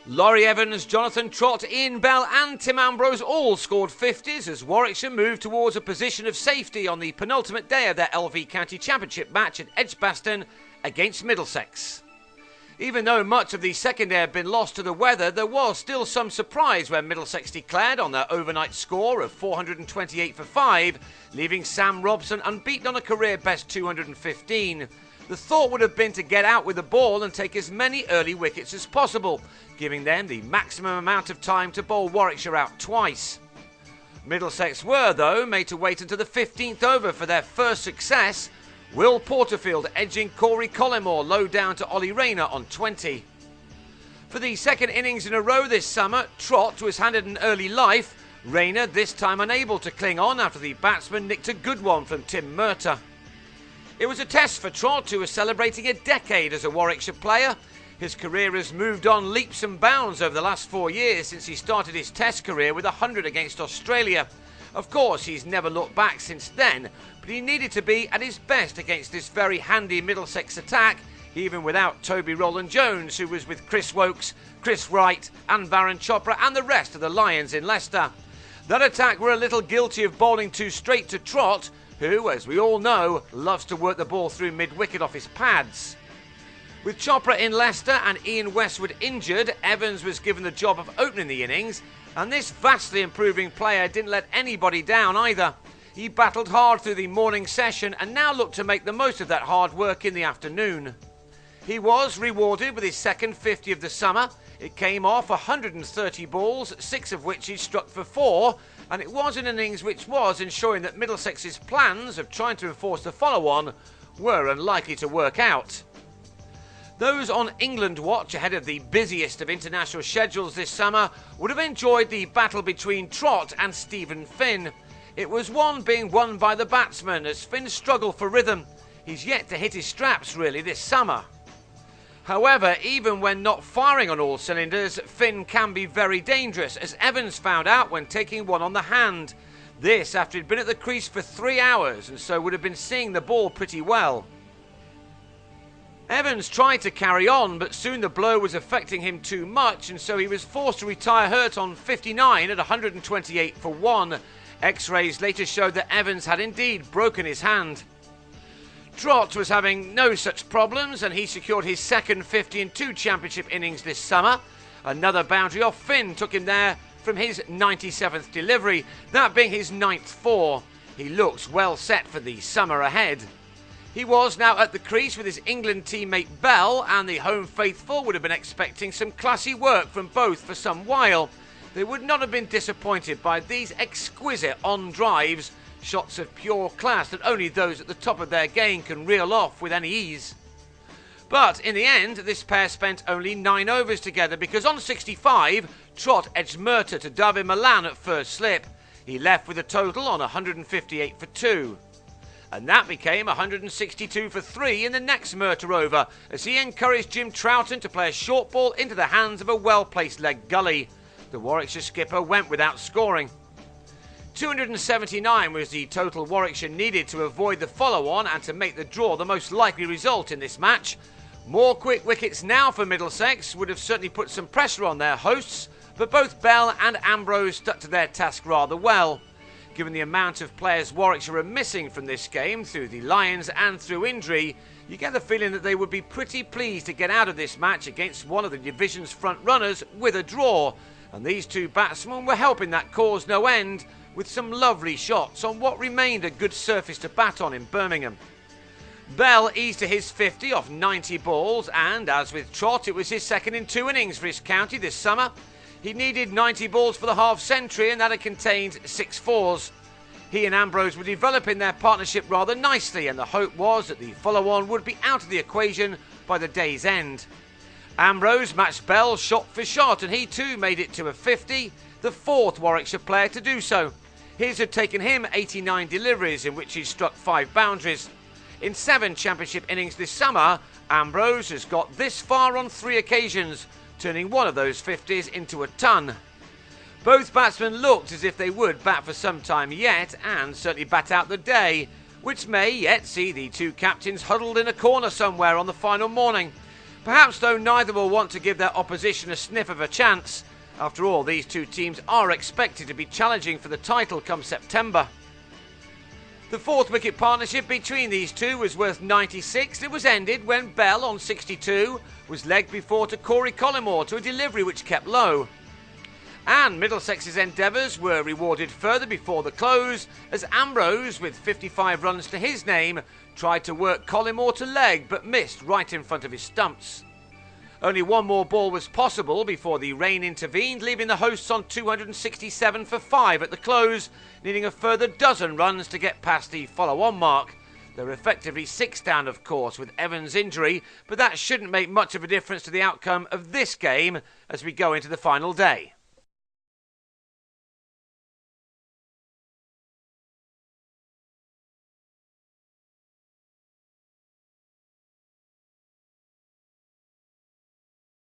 Laurie Evans, Jonathan Trott, Ian Bell and Tim Ambrose all scored 50s as Warwickshire moved towards a position of safety on the penultimate day of their LV County Championship match at Edgbaston against Middlesex. Even though much of the second day had been lost to the weather, there was still some surprise when Middlesex declared on their overnight score of 428 for 5, leaving Sam Robson unbeaten on a career best 215. The thought would have been to get out with the ball and take as many early wickets as possible, giving them the maximum amount of time to bowl Warwickshire out twice. Middlesex were, though, made to wait until the 15th over for their first success, Will Porterfield edging Corey Collymore low down to Ollie Rayner on 20. For the second innings in a row this summer, Trott was handed an early life, Rayner this time unable to cling on after the batsman nicked a good one from Tim Murtagh. It was a test for Trott, who was celebrating a decade as a Warwickshire player. His career has moved on leaps and bounds over the last 4 years since he started his test career with 100 against Australia. Of course, he's never looked back since then, but he needed to be at his best against this very handy Middlesex attack, even without Toby Rowland-Jones, who was with Chris Wokes, Chris Wright and Varun Chopra and the rest of the Lions in Leicester. That attack were a little guilty of bowling too straight to Trott, who, as we all know, loves to work the ball through mid-wicket off his pads. With Chopra in Leicester and Ian Westwood injured, Evans was given the job of opening the innings, and this vastly improving player didn't let anybody down either. He battled hard through the morning session and now looked to make the most of that hard work in the afternoon. He was rewarded with his second 50 of the summer. It came off 130 balls, 6 of which he struck for 4, and it was an innings which was ensuring that Middlesex's plans of trying to enforce the follow-on were unlikely to work out. Those on England watch ahead of the busiest of international schedules this summer would have enjoyed the battle between Trott and Stephen Finn. It was one being won by the batsman as Finn struggled for rhythm. He's yet to hit his straps really this summer. However, even when not firing on all cylinders, Finn can be very dangerous, as Evans found out when taking one on the hand. This after he'd been at the crease for 3 hours and so would have been seeing the ball pretty well. Evans tried to carry on, but soon the blow was affecting him too much and so he was forced to retire hurt on 59 at 128 for 1. X-rays later showed that Evans had indeed broken his hand. Trott was having no such problems and he secured his second 50 in 2 championship innings this summer. Another boundary off Finn took him there from his 97th delivery, that being his 9th 4. He looks well set for the summer ahead. He was now at the crease with his England teammate Bell, and the home faithful would have been expecting some classy work from both for some while. They would not have been disappointed by these exquisite on-drives, shots of pure class that only those at the top of their game can reel off with any ease. But in the end, this pair spent only 9 overs together because on 65, Trott edged Murtagh to David Milan at first slip. He left with a total on 158 for 2. And that became 162 for 3 in the next Murtagh over, as he encouraged Jim Troughton to play a short ball into the hands of a well-placed leg gully. The Warwickshire skipper went without scoring. 279 was the total Warwickshire needed to avoid the follow-on and to make the draw the most likely result in this match. More quick wickets now for Middlesex would have certainly put some pressure on their hosts, but both Bell and Ambrose stuck to their task rather well. Given the amount of players Warwickshire are missing from this game through the Lions and through injury, you get the feeling that they would be pretty pleased to get out of this match against one of the division's front runners with a draw, and these two batsmen were helping that cause no end with some lovely shots on what remained a good surface to bat on in Birmingham. Bell eased to his 50 off 90 balls, and as with Trott, it was his second in 2 innings for his county this summer. He needed 90 balls for the half-century and that had contained 6 fours. He and Ambrose were developing their partnership rather nicely, and the hope was that the follow-on would be out of the equation by the day's end. Ambrose matched Bell shot for shot and he too made it to a 50, the 4th Warwickshire player to do so. His had taken him 89 deliveries in which he struck 5 boundaries. In 7 championship innings this summer, Ambrose has got this far on 3 occasions, turning one of those 50s into a ton. Both batsmen looked as if they would bat for some time yet and certainly bat out the day, which may yet see the two captains huddled in a corner somewhere on the final morning. Perhaps, though, neither will want to give their opposition a sniff of a chance. After all, these two teams are expected to be challenging for the title come September. The fourth wicket partnership between these two was worth 96. It was ended when Bell, on 62, was legged before to Corey Collymore to a delivery which kept low. And Middlesex's endeavours were rewarded further before the close as Ambrose, with 55 runs to his name, tried to work Collymore to leg but missed right in front of his stumps. Only one more ball was possible before the rain intervened, leaving the hosts on 267 for 5 at the close, needing a further dozen runs to get past the follow-on mark. They're effectively 6 down, of course, with Evans' injury, but that shouldn't make much of a difference to the outcome of this game as we go into the final day.